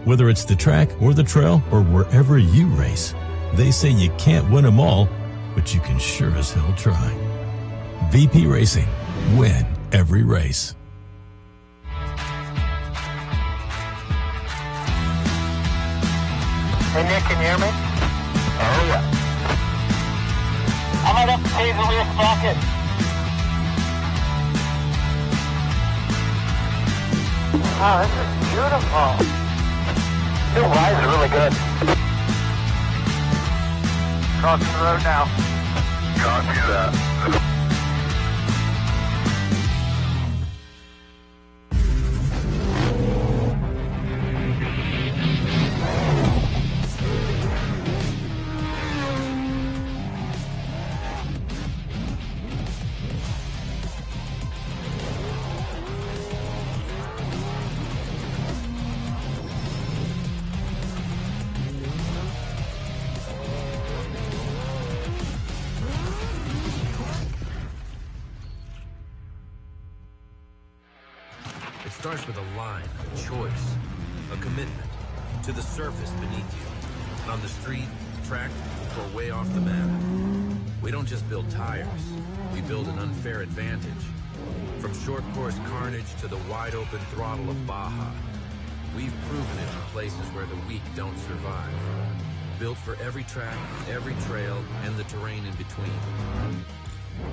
Whether it's the track or the trail or wherever you race, they say you can't win them all, but you can sure as hell try. VP Racing. Win every race. Hey Nick, can you hear me? Oh yeah. I might have to pay the rear socket. Oh, this is beautiful. New rides are really good. Crossing the road now. Copy that. It starts with a line, a choice, a commitment to the surface beneath you. And on the street, track, or way off the map. We don't just build tires, we build an unfair advantage. From short course carnage to the wide open throttle of Baja, we've proven it in places where the weak don't survive. Built for every track, every trail, and the terrain in between.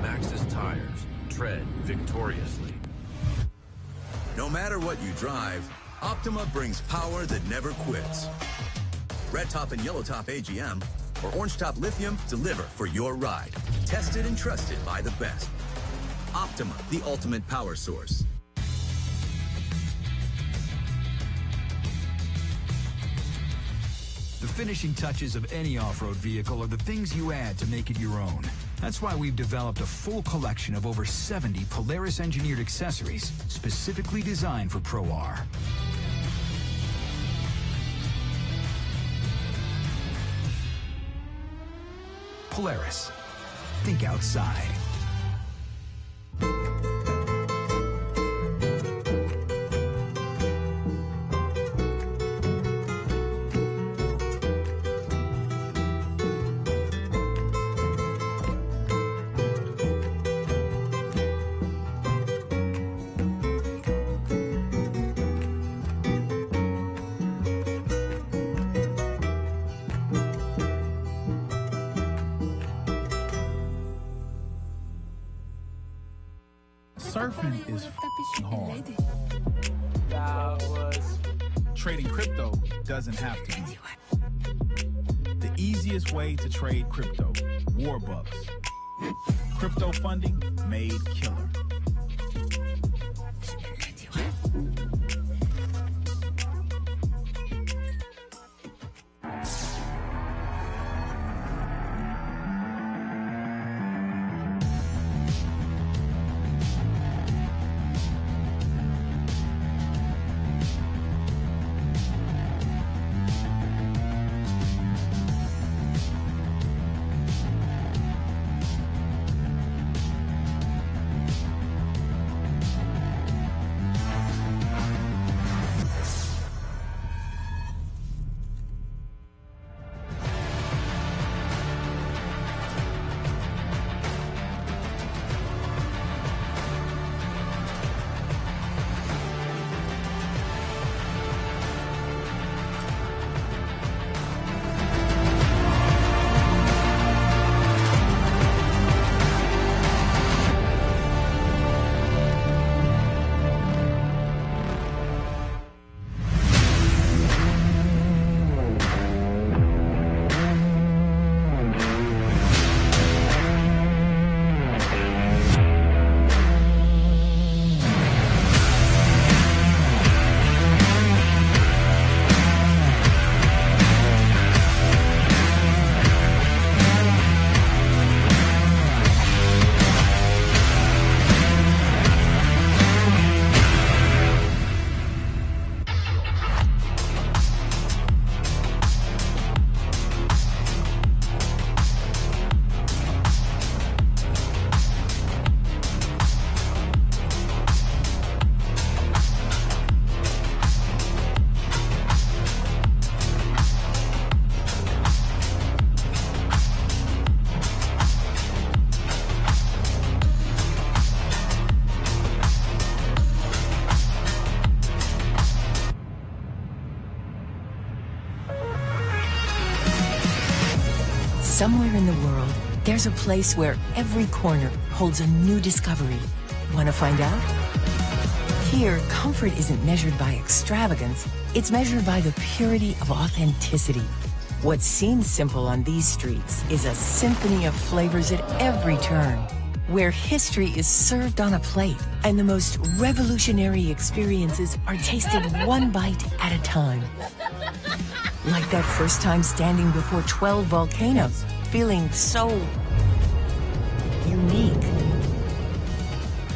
Maxxis tires, tread victoriously. No matter what you drive, Optima brings power that never quits. Red Top and Yellow Top AGM or Orange Top Lithium deliver for your ride. Tested and trusted by the best. Optima, the ultimate power source. The finishing touches of any off-road vehicle are the things you add to make it your own. That's why we've developed a full collection of over 70 Polaris-engineered accessories specifically designed for Pro R. Polaris. Think outside. Surfing is hard. Trading crypto doesn't have to be. The easiest way to trade crypto, Warbucks. Crypto funding made killer. Somewhere in the world, there's a place where every corner holds a new discovery. Want to find out? Here, comfort isn't measured by extravagance, it's measured by the purity of authenticity. What seems simple on these streets is a symphony of flavors at every turn, where history is served on a plate and the most revolutionary experiences are tasted one bite at a time. Like that first time standing before 12 volcanoes, feeling so unique.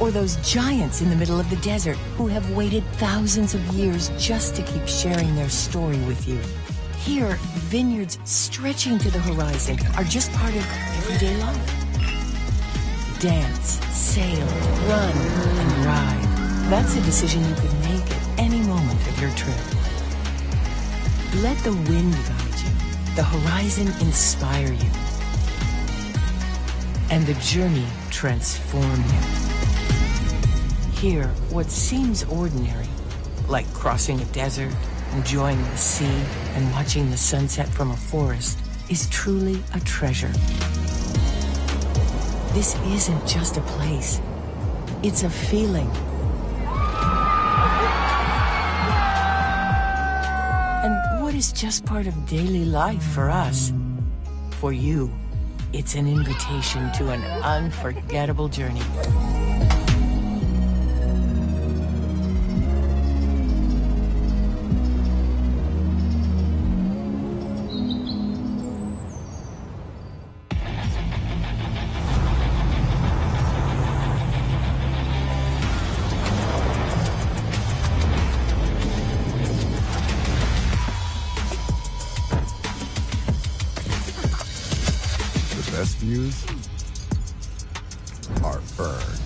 Or those giants in the middle of the desert who have waited thousands of years just to keep sharing their story with you. Here, vineyards stretching to the horizon are just part of everyday life. Dance, sail, run, and ride. That's a decision you could make at any moment of your trip. Let the wind guide you, the horizon inspire you, and the journey transform you. Here, what seems ordinary, like crossing a desert, enjoying the sea, and watching the sunset from a forest, is truly a treasure. This isn't just a place, it's a feeling. And what is just part of daily life for us, for you, it's an invitation to an unforgettable journey. Best views are earned.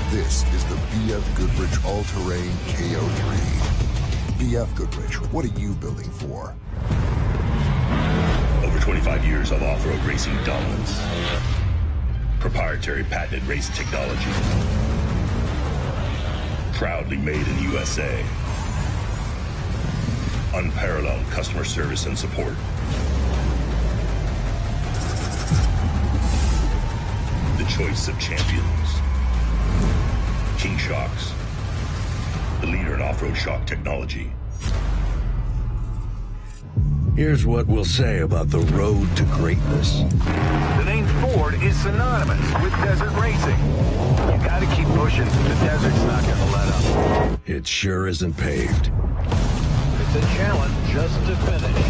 This is the BFGoodrich All-Terrain KO3. BFGoodrich, what are you building for? Over 25 years of off-road racing dominance. Proprietary patented racing technology. Proudly made in the USA. Unparalleled customer service and support. The choice of champions. King Shocks, the leader in off-road shock technology. Here's what we'll say about the road to greatness. The name Ford is synonymous with desert racing. You gotta keep pushing. The desert's not gonna let up. It sure isn't paved. It's a challenge just to finish.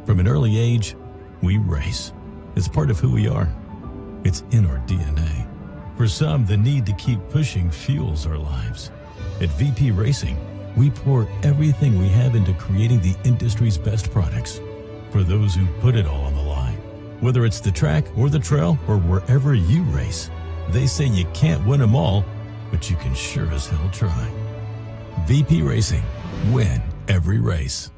From an early age, we race. It's part of who we are. It's in our DNA. For some, the need to keep pushing fuels our lives. At VP Racing, we pour everything we have into creating the industry's best products for those who put it all on the line. Whether it's the track or the trail or wherever you race, they say you can't win them all, but you can sure as hell try. VP Racing. Win every race.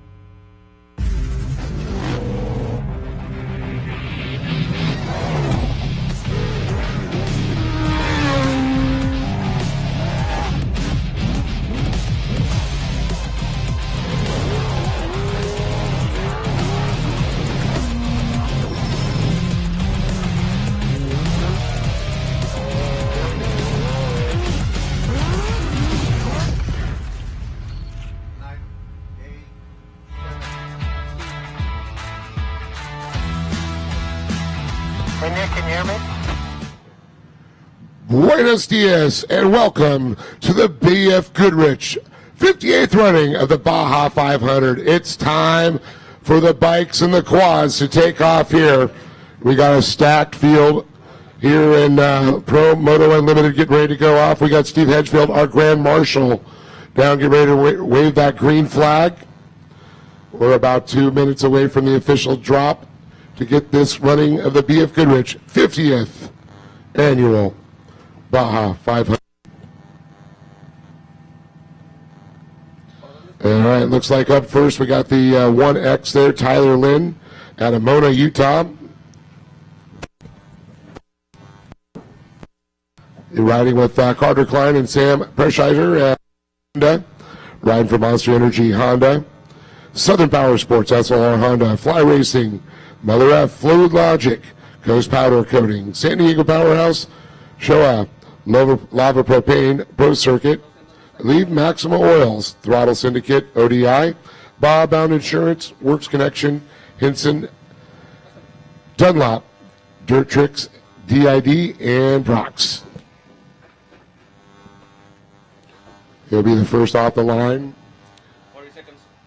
Hey, Nick, can you hear me? Buenos dias and welcome to the BFGoodrich 58th running of the Baja 500. It's time for the bikes and the quads to take off here. We got a stacked field here in Pro Moto Unlimited getting ready to go off. We got Steve Hedgefield, our Grand Marshal, down getting ready to wave that green flag. We're about 2 minutes away from the official drop to get this running of the BFGoodrich 50th annual Baja 500. All right, looks like up first we got the 1X there, Tyler Lynn out of Moto, Utah. You're riding with Carter Klein and Sam Preschizer at Honda. Riding for Monster Energy Honda. Southern Power Sports, SLR Honda. Fly Racing, Mother F, Fluid Logic, Coast Powder Coating. San Diego Powerhouse, Showa, Lava Propane, Pro Circuit. Lead Maxima Oils, Throttle Syndicate, ODI. Baja Bound Insurance, Works Connection, Hinson, Dunlop, Dirt Tricks, DID, and Brox. He'll be the first off the line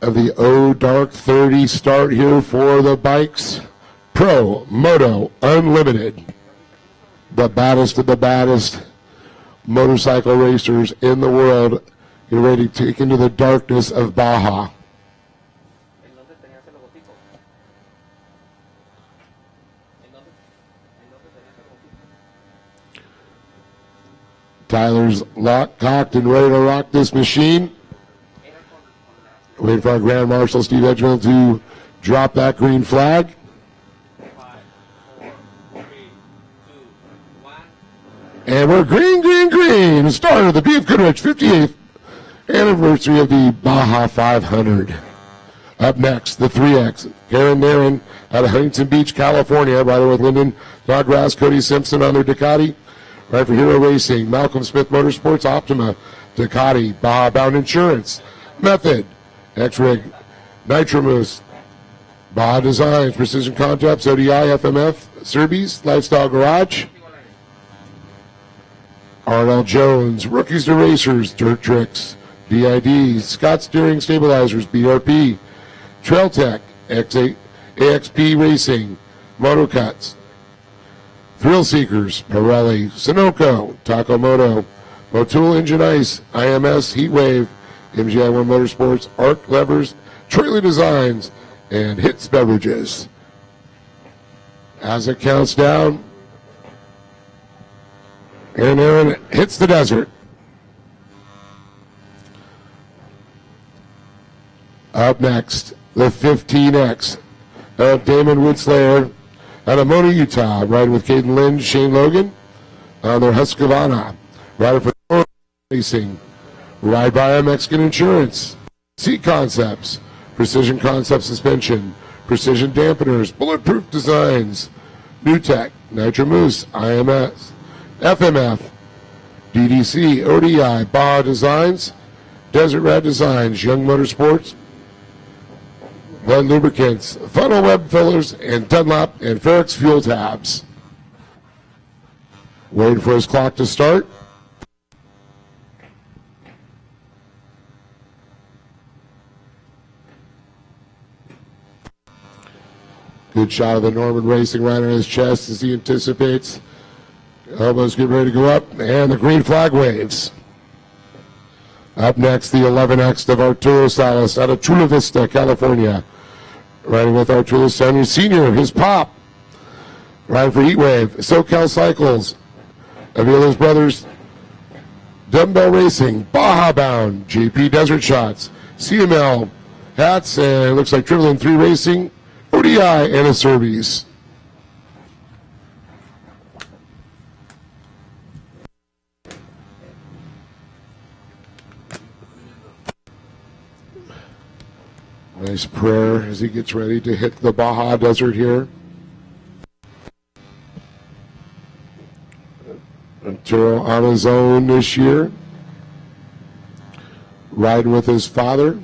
of the O Dark 30 start here for the bikes. Pro Moto Unlimited. The baddest of the baddest motorcycle racers in the world. You're ready to take into the darkness of Baja. Tyler's locked, cocked, and ready to rock this machine. Waiting for our Grand Marshal, Steve Edgeville, to drop that green flag. 5, 4, 3, 2, 1. And we're green, green, green. Start of the BFGoodrich 58th anniversary of the Baja 500. Up next, the 3X. Karen Narin out of Huntington Beach, California, rider with Lyndon Snodgrass, Cody Simpson on their Ducati. Right for Hero Racing, Malcolm Smith Motorsports, Optima, Ducati, Baja Bound Insurance, Method, X-Rig, Nitromoose, Baja Designs, Precision Concepts, ODI, FMF, Serbies, Lifestyle Garage, Arnold Jones, Rookies to Racers, Dirt Tricks, DID, Scott Steering Stabilizers, BRP, Trail Tech, X8, AXP Racing, Moto Cuts, Thrill Seekers, Pirelli, Sunoco, Takamoto, Motul Engine Ice, IMS, Heatwave, MGI1 Motorsports, Arc Levers, Trailer Designs, and Hits Beverages. As it counts down, and Aaron hits the desert. Up next, the 15X of Damon Woodslayer out of Moto, Utah, riding with Caden Lynn, Shane Logan on their Husqvarna. Rider for Racing, Ride by Mexican Insurance, Seat Concepts, Precision Concept Suspension, Precision Dampeners, Bulletproof Designs, New Tech, Nitro Moose, IMS, FMF, DDC, ODI, Baja Designs, Desert Rat Designs, Young Motorsports, Blend Lubricants, Funnel Web Fillers, and Dunlop and Ferrex Fuel Tabs. Waiting for his clock to start. Good shot of the Norman Racing rider in his chest as he anticipates. Elbows getting ready to go up, and the green flag waves. Up next, the 11X of Arturo Salas out of Chula Vista, California. Riding with Arturo Salas Sr., his pop. Riding for Heatwave, SoCal Cycles, Avila's Brothers, Dumbbell Racing, Baja Bound, JP Desert Shots, CML, Hats, and it looks like Triple 3 Racing, ODI, and a Serbies. Nice prayer as he gets ready to hit the Baja Desert here. Arturo on his own this year, riding with his father.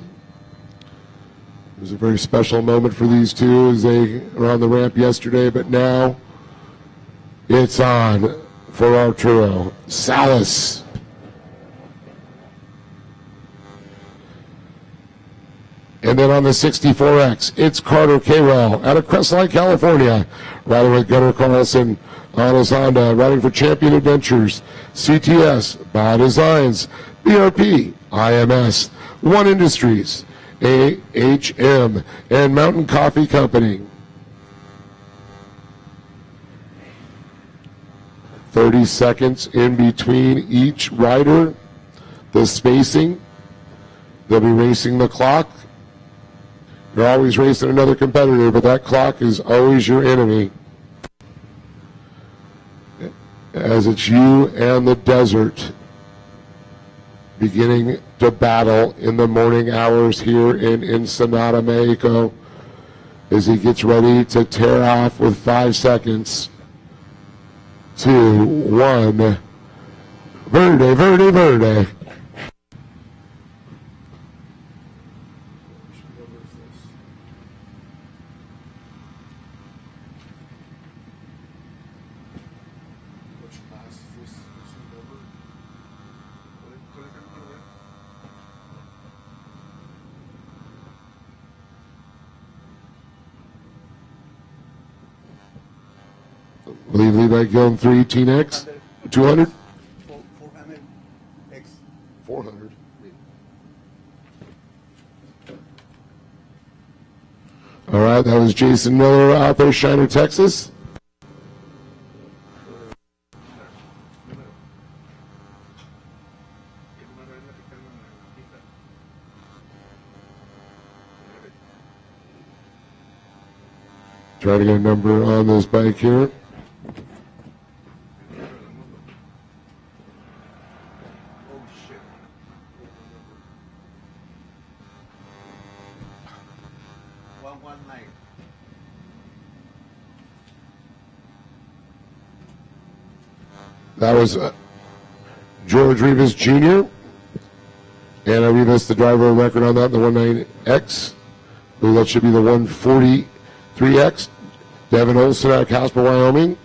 It was a very special moment for these two as they were on the ramp yesterday, but now it's on for Arturo Salas. And then on the 64X, it's Carter Caywell out of Crestline, California, riding with Gunnar Carlson on his Honda, riding for Champion Adventures, CTS, Baja Designs, BRP, IMS, One Industries, AHM, and Mountain Coffee Company. 30 seconds in between each rider. The spacing They'll be racing the clock. You're always racing another competitor, but that clock is always your enemy, as it's you and the desert beginning to battle in the morning hours here in Ensenada, Mexico, as he gets ready to tear off with 5 seconds. 2, 1. Verde, verde, verde. I believe Levi Gillen 318X, 200? 400X. 400. All right, that was Jason Miller out there, Shiner, Texas. Try to get a number on this bike here. That was George Rivas Jr. And Rivas, the driver record on that, the 19X. I believe that should be the 143X. Devin Olson out of Casper, Wyoming.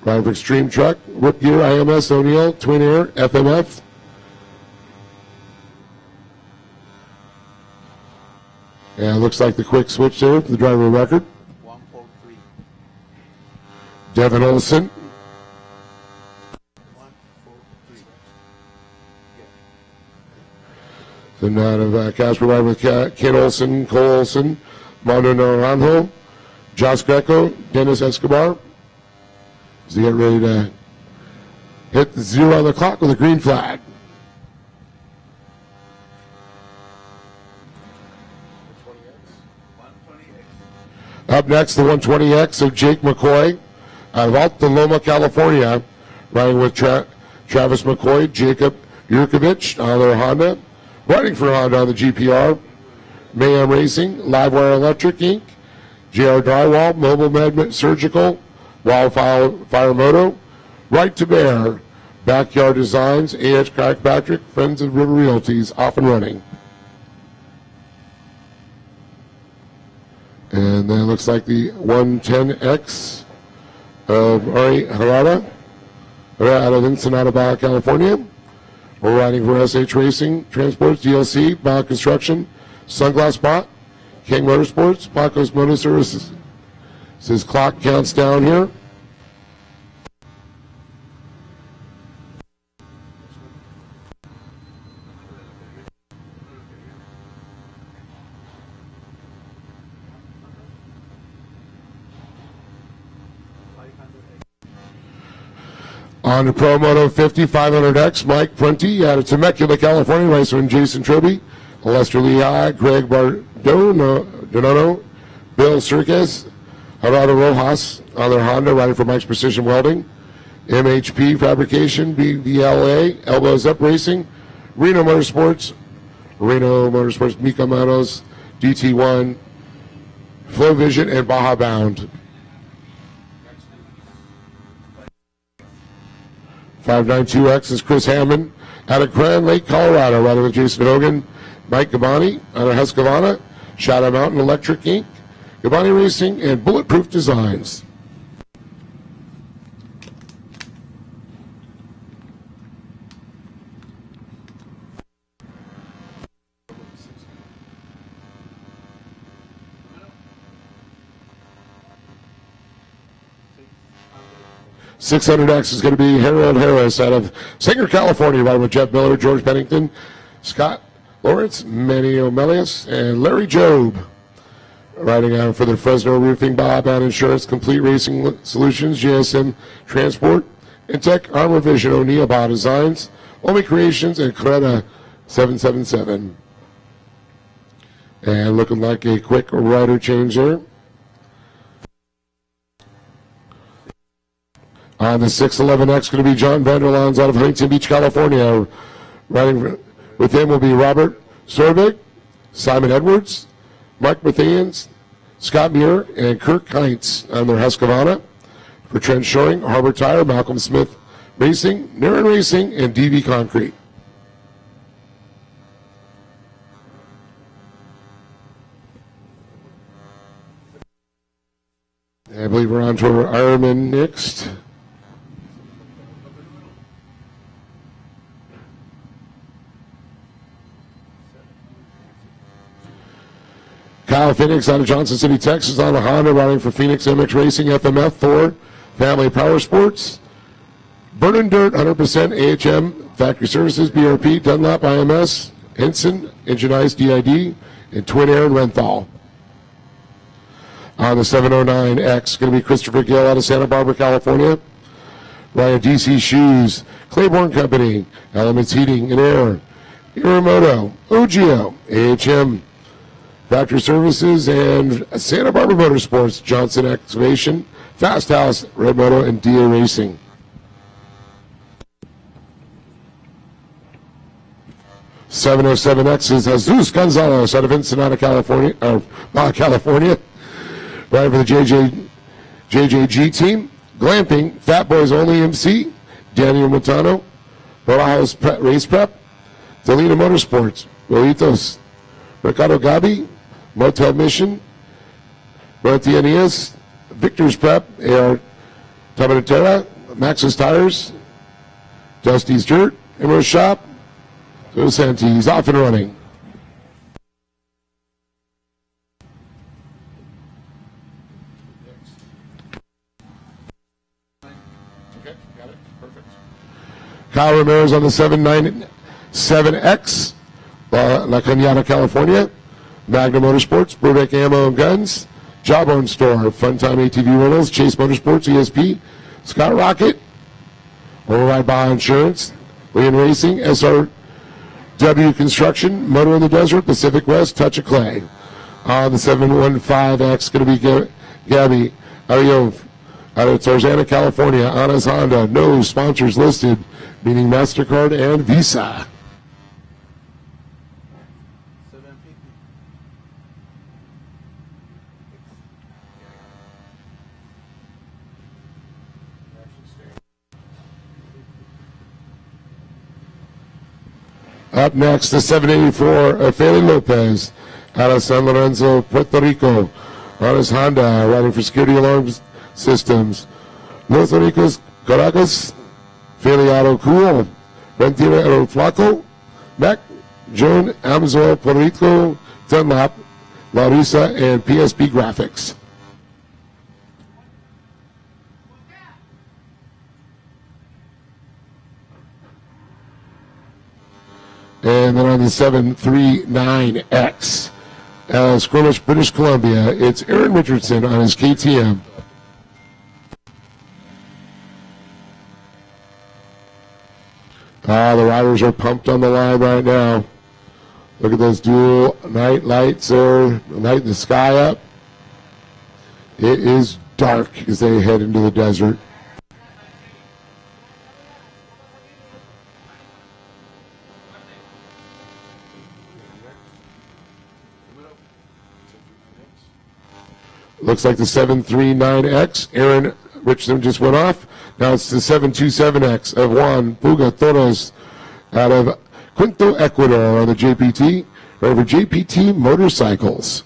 Riding for Extreme Truck. Whip Gear, IMS, O'Neill, Twin Air, FMF. And it looks like the quick switch there for the driver record. 143. Devin Olson. Then out of Casper, riding with Ken Olson, Cole Olson, Mondo Naranjo, Josh Greco, Dennis Escobar. As they get ready to hit the 0 on the clock with a green flag. Up next, the 120X of Jake McCoy out of Alta Loma, California, riding with Travis McCoy, Jacob Yurkovich on their Honda. Riding for Honda on the GPR, Mayhem Racing, Livewire Electric Inc., JR Drywall, Mobile Med Surgical, Wildfire Moto, Right to Bear, Backyard Designs, AH Kirkpatrick, Friends of River Realties, off and running. And then it looks like the 110X of Ari Harada out of Ensenada, Baja California. We're riding for SH Racing, Transports, DLC, Baja Construction, Sunglass Bot, King Motorsports, Pacos Motor Services. His clock counts down here. On to Promotional 5500X, Mike Prunty out of Temecula, California, racer in Jason Truby, Lester Lehigh, Greg Donono, Bill Circus, Gerardo Rojas on their Honda, riding for Mike's Precision Welding, MHP Fabrication, BVLA, Elbows Up Racing, Reno Motorsports, Mika Manos, DT1, Flow Vision, and Baja Bound. 592X is Chris Hammond out of Grand Lake, Colorado, riding with Jason Hogan, Mike Gabani out of Husqvarna, Shadow Mountain Electric Inc., Gabani Racing, and Bulletproof Designs. $600X is going to be Harold Harris out of Singer, California, riding with Jeff Miller, George Pennington, Scott Lawrence, Manny O'Melius, and Larry Jobe. Riding out for the Fresno Roofing, Bob Out Insurance, Complete Racing Solutions, JSM Transport, Intech, Armor Vision, O'Neill Bob Designs, Omi Creations, and Creta 777. And looking like a quick rider change there. On the 611X, going to be John Vanderlans out of Huntington Beach, California. Riding with him will be Robert Sorbig, Simon Edwards, Mark Mathans, Scott Muir, and Kirk Heinz on their Husqvarna. For Trent Shoring, Harbor Tire, Malcolm Smith Racing, Niren Racing, and DV Concrete. I believe we're on to our Ironman next. Kyle Phoenix out of Johnson City, Texas, on a Honda, riding for Phoenix MX Racing, FMF, Thor, Family Power Sports. Burn Dirt, 100% AHM, Factory Services, BRP, Dunlop, IMS, Henson, Engine DID, and Twin Air and Renthal. On the 709X, going to be Christopher Gill out of Santa Barbara, California. Ryan DC Shoes, Claiborne Company, Elements Heating and Air, Moto, OGO, AHM, Factory Services, and Santa Barbara Motorsports, Johnson Excavation, Fast House, Red Moto, and DA Racing. .707X is Jesus Gonzalez out of Ensenada, California, or Baja California. Riding for the JJG team. Glamping, Fat Boys Only MC, Daniel Montano, Barajas Race Prep, Delina Motorsports, Rolitos, Ricardo Gabi, Motel Mission, Martinias, Victor's Prep, AR Tabanatera, Max's Tires, Dusty's Dirt, Emerald Shop, so Santis off and running. Okay, got it. Perfect. Kyle Ramirez on the 797X, La Cañada, California. Magna Motorsports, Burbank Ammo and Guns, Jawbone Store, Funtime ATV Rentals, Chase Motorsports, ESP, Scott Rocket, Override Baja Insurance, William Racing, SRW Construction, Moto in the Desert, Pacific West, Touch of Clay. On the 715X, going to be Gabby Ariov out of Tarzana, California. Anna's Honda, no sponsors listed, meaning MasterCard and Visa. Up next, the 784, Feli Lopez out of San Lorenzo, Puerto Rico. On his Honda, riding for Security Alarm Systems. Los Ricos, Caracas, Feli Auto Cool, Mentira El Flaco, Mac, Joan, Amazon, Puerto Rico, Dunlop, Larissa, and PSP Graphics. And then on the 739X, Squamish, British Columbia, it's Aaron Richardson on his KTM. The riders are pumped on the line right now. Look at those dual night lights there, lighting the sky up. It is dark as they head into the desert. Looks like the 739X. Aaron Richardson just went off. Now it's the 727X of Juan Puga Torres out of Quinto, Ecuador on the JPT. Right over JPT Motorcycles.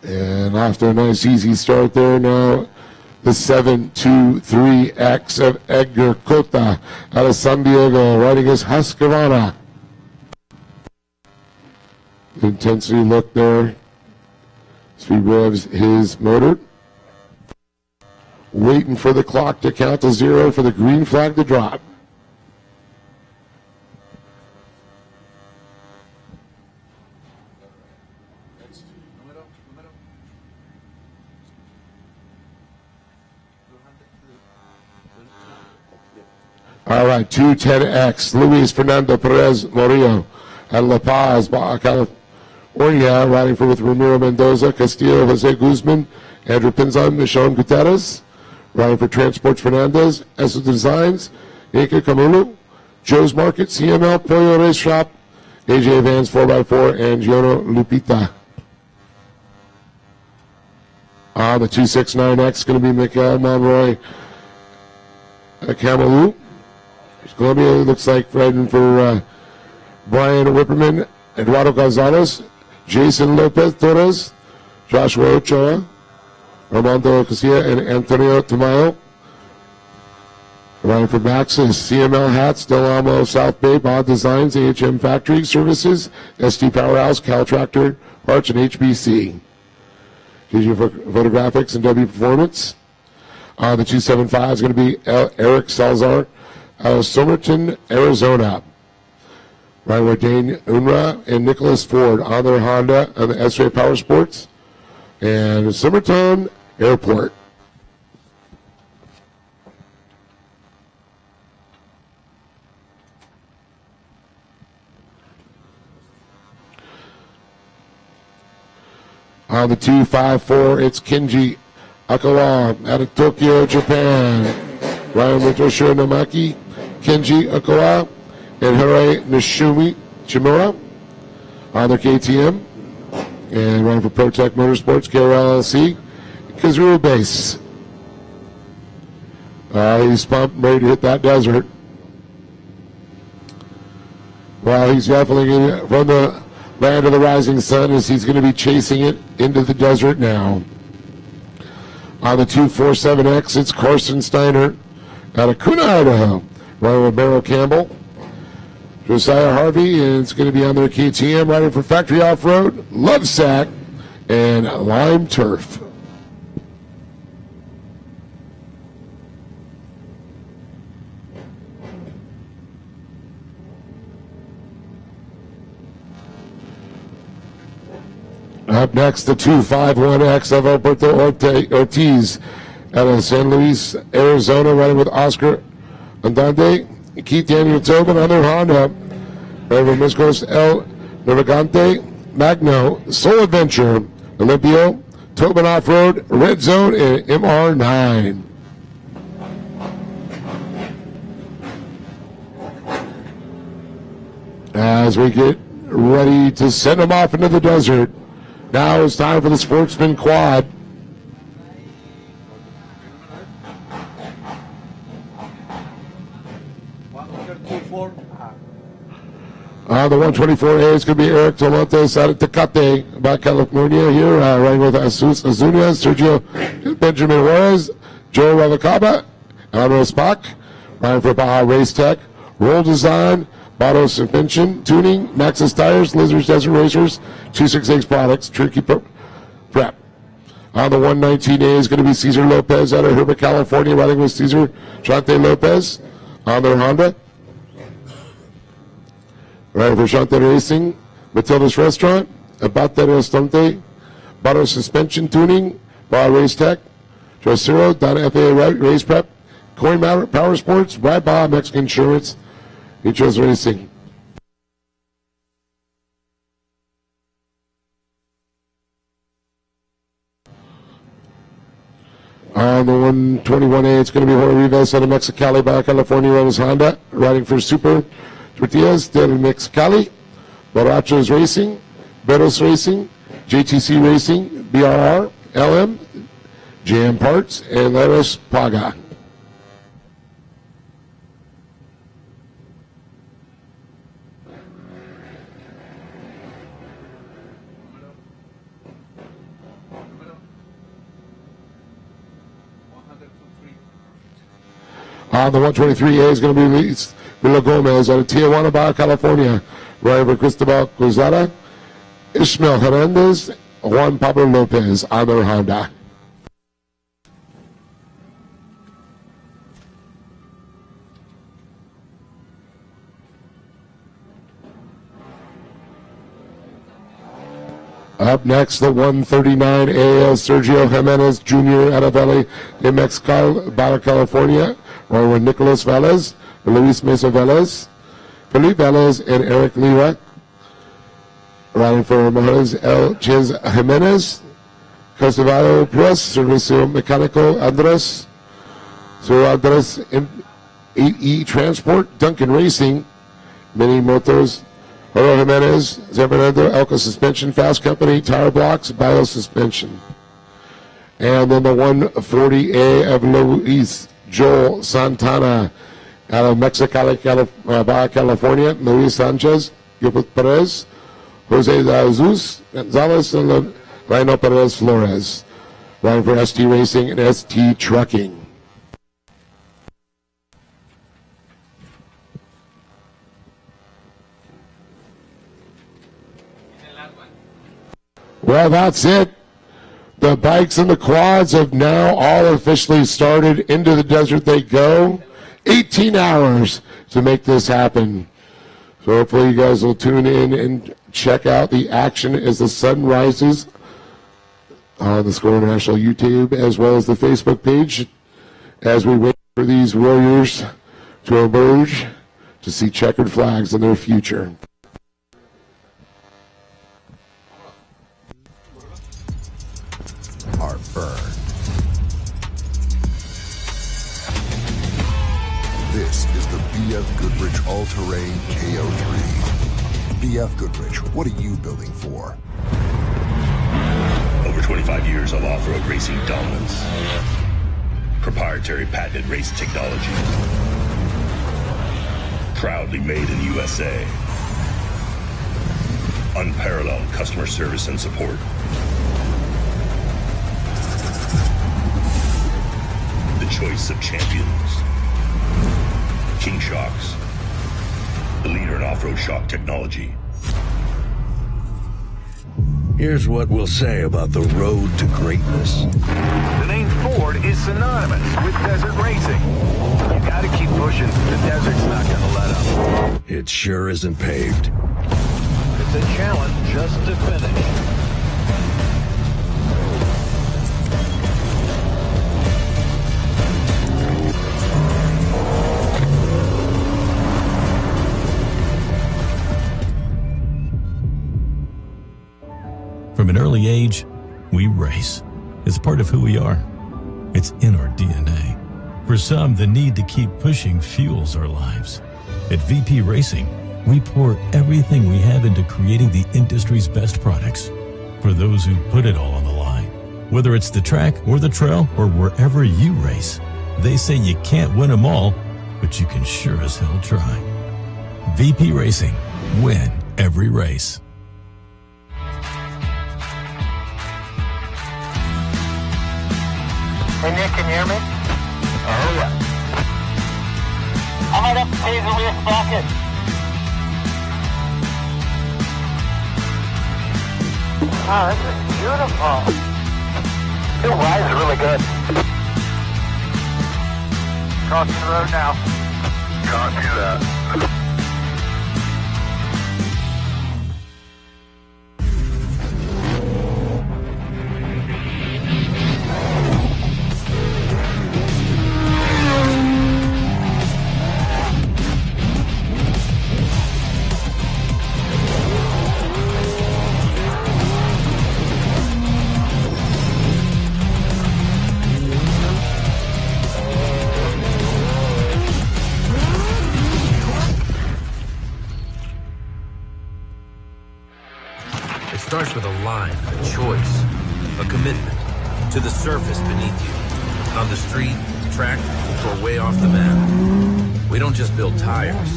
And after a nice easy start there now, the 723X of Edgar Cota out of San Diego, riding his Husqvarna. Intensity look there as he revs his motor. Waiting for the clock to count to 0 for the green flag to drop. All right, 210X, Luis Fernando Perez Morillo at La Paz, Baja California, riding for with Ramiro Mendoza, Castillo, Jose Guzman, Andrew Pinzon, Michelle Gutierrez, riding for Transports Fernandez, Esso Designs, Inca Camulu, Joe's Market, CML, Pollo Race Shop, AJ Vans 4x4, and Giono Lupita. On the 269X, going to be Miguel Monroy Camalou. Columbia looks like riding for Brian Whipperman, Eduardo Gonzalez, Jason Lopez Torres, Joshua Ochoa, Armando Casilla, and Antonio Tamayo. Riding for Maxis, CML Hats, Del Amo South Bay, Baja Designs, AHM Factory Services, ST Powerhouse, Cal Tractor Parts, and HBC. GG Photographics and W Performance. The 275 is going to be Eric Salazar out of Somerton, Arizona. Riding with Dane Unra and Nicholas Ford on their Honda and the S-Ray Power Sports. And Somerton Airport. On the 254, it's Kenji Akawa out of Tokyo, Japan. Ryan with Toshiro Namaki, Kenji Akawa, and Hirai Shimura on their KTM. And running for ProTech Motorsports, KRL LLC, Kazoo Base. He's pumped, ready to hit that desert. Well, he's definitely going to run the land of the rising sun as he's going to be chasing it into the desert now. On the 247X, it's Carson Steiner out of Kuna, Idaho. Riding with Merrill Campbell, Josiah Harvey, and it's going to be on their KTM, riding for Factory Off-Road, Lovesack, and Lime Turf. Up next, the 251X of Alberto Ortiz out of San Luis, Arizona, riding with Oscar Andande, Keith Daniel Tobin on their Honda, riding with Miscos El Navigante, Magno, Soul Adventure, Olympio, Tobin Off-Road, Red Zone, and MR9. As we get ready to send them off into the desert, now it's time for the Sportsman Quad. The 124A is going to be Eric Tomontes out of Tecate, Baja California here, riding with Azunia, Sergio Benjamin Juarez, Joe Ravacaba, Alvaro Spock, riding for Baja Race Tech, Roll Design, Moto Suspension, Tuning, Maxxis Tires, Lizards Desert Racers, 268 Products, Tricky Prep. On the 119A is going to be Cesar Lopez out of Herbert, California, riding with Cesar Chante Lopez on their Honda. Riding for Chante Racing, Matilda's Restaurant, Abate Restaurante, Moto Suspension Tuning, Bar Race Tech, Josero, Donna FAA Race Prep, Coin Power Sports, Ride Baja Mexican Insurance, Hitchos Racing. On the 121A, it's going to be Jorge Rivas out of Mexicali, Baja California, on his Honda, riding for Super Tortillas del Mexicali, Borrachos Racing, Betos Racing, JTC Racing, BRR, LM, JM Parts, and Leros Paga. On the 123A is going to be Luis Villa Gomez out of Tijuana, Baja California. Riding for Cristobal Cruzada, Ishmael Hernandez, Juan Pablo Lopez on their Honda. Up next, the 139A, Sergio Jimenez Jr. out of LA, de Mexicali, Baja California. Riding with Nicolas Velez, Luis Mesa Velez, Felipe Velez, and Eric Lira. Riding for Mojones, El Chiz Jimenez, Costivado Plus, Servicio Mecánico Andres, Sir Andres 8E Transport, Duncan Racing, Mini Motos, Oro Jimenez, San Fernando, Elka Suspension, Fast Company, Tire Blocks, Bio Suspension. And then the 140A of Luis Joel Santana out of Mexicali, Baja California, Luis Sanchez, Gilbert Perez, Jose Jesus Gonzalez, and Lionel Perez Flores. Riding for ST Racing and ST Trucking. Well, that's it. The bikes and the quads have now all officially started. Into the desert they go. 18 hours to make this happen. So hopefully you guys will tune in and check out the action as the sun rises on the Score International YouTube as well as the Facebook page as we wait for these warriors to emerge to see checkered flags in their future. Heartburn. This is the BF Goodrich All-Terrain KO3. BF Goodrich, what are you building for? Over 25 years of off-road racing dominance. Proprietary patented race technology. Proudly made in the USA. Unparalleled customer service and support. The choice of champions. King Shocks. The leader in off-road shock technology. Here's what we'll say about the road to greatness. The name Ford is synonymous with desert racing. You gotta keep pushing. The desert's not gonna let up. It sure isn't paved. It's a challenge just to finish. From an early age, we race. It's part of who we are. It's in our DNA. For some, the need to keep pushing fuels our lives. At VP Racing, we pour everything we have into creating the industry's best products. For those who put it all on the line, whether it's the track or the trail or wherever you race, they say you can't win them all, but you can sure as hell try. VP Racing, win every race. Hey Nick, can you hear me? Oh yeah. I might have to pay the rear socket. Wow, this is beautiful. Your ride is really good. Crossing the road now. Copy that. It starts with a line, a choice, a commitment to the surface beneath you, on the street, track, or way off the map. We don't just build tires,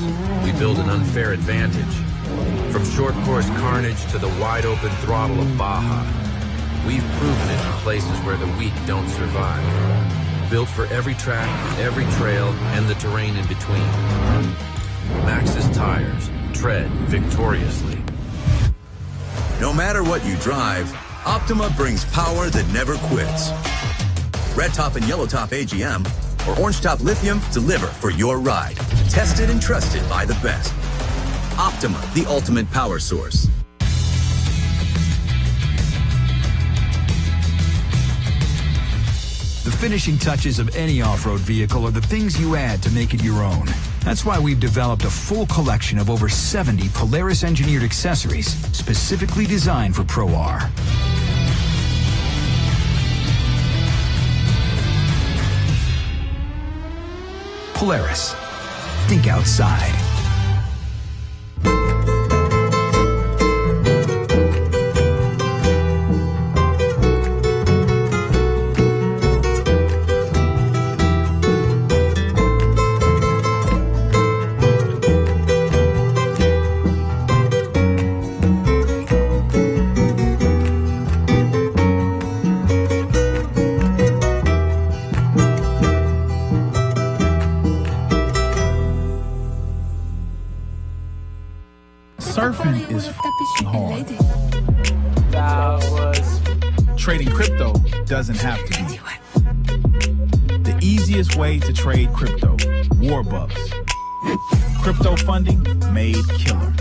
we build an unfair advantage. From short course carnage to the wide open throttle of Baja, we've proven it in places where the weak don't survive. Built for every track, every trail, and the terrain in between. Maxxis tires, tread victoriously. No matter what you drive, Optima brings power that never quits. Red Top and Yellow Top AGM or Orange Top Lithium deliver for your ride. Tested and trusted by the best. Optima, the ultimate power source. The finishing touches of any off-road vehicle are the things you add to make it your own. That's why we've developed a full collection of over 70 Polaris engineered accessories specifically designed for Pro R. Polaris. Think outside. Surfing is hard. Trading crypto doesn't have to be. The easiest way to trade crypto, Warbucks. Crypto funding made killer.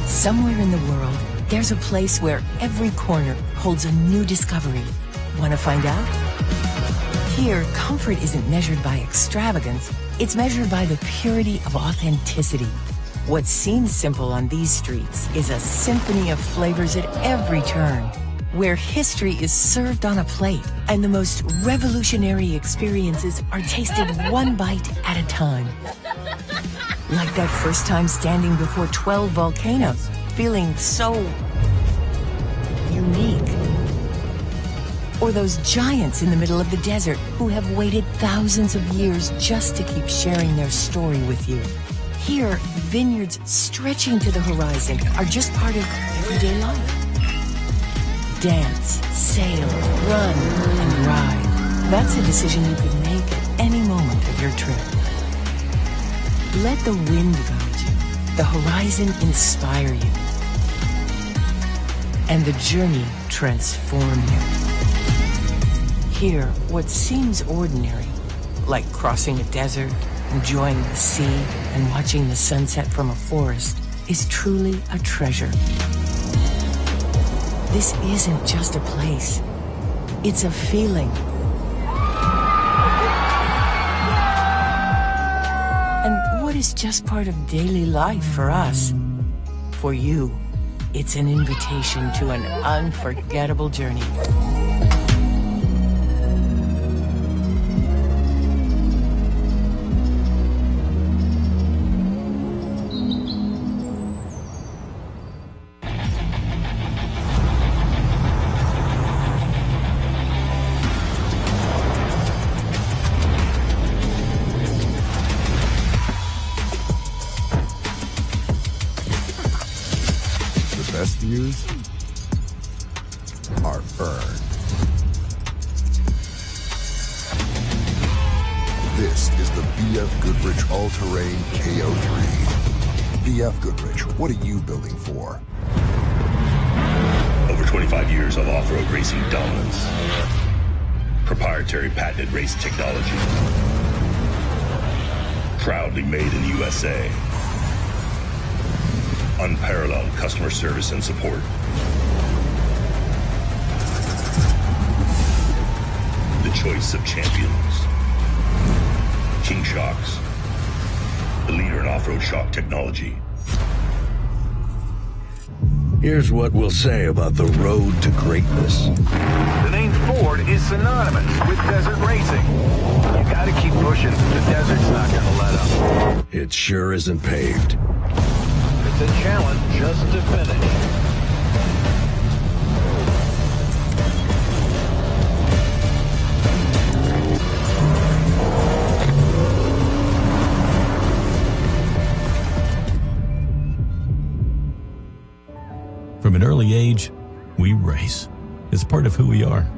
Somewhere in the world, there's a place where every corner holds a new discovery. Want to find out? Here, comfort isn't measured by extravagance, it's measured by the purity of authenticity. What seems simple on these streets is a symphony of flavors at every turn, where history is served on a plate and the most revolutionary experiences are tasted one bite at a time. Like that first time standing before 12 volcanoes, feeling so unique. Or those giants in the middle of the desert who have waited thousands of years just to keep sharing their story with you. Here, vineyards stretching to the horizon are just part of everyday life. Dance, sail, run, and ride. That's a decision you can make at any moment of your trip. Let the wind guide you, the horizon inspire you, and the journey transform you. Here, what seems ordinary, like crossing a desert, enjoying the sea, and watching the sunset from a forest, is truly a treasure. This isn't just a place, it's a feeling. And what is just part of daily life for us? For you, it's an invitation to an unforgettable journey. victories are earned. This is the BF Goodrich All-Terrain KO3. BF Goodrich, what are you building for? Over 25 years of off-road racing dominance. Proprietary patented race technology. Proudly made in the USA. Unparalleled customer service and support. The choice of champions. King Shocks. The leader in off-road shock technology. Here's what we'll say about the road to greatness. The name Ford is synonymous with desert racing. You gotta keep pushing. The desert's not gonna let up. It sure isn't paved. It's a challenge just to finish. From an early age, we race. It's part of who we are.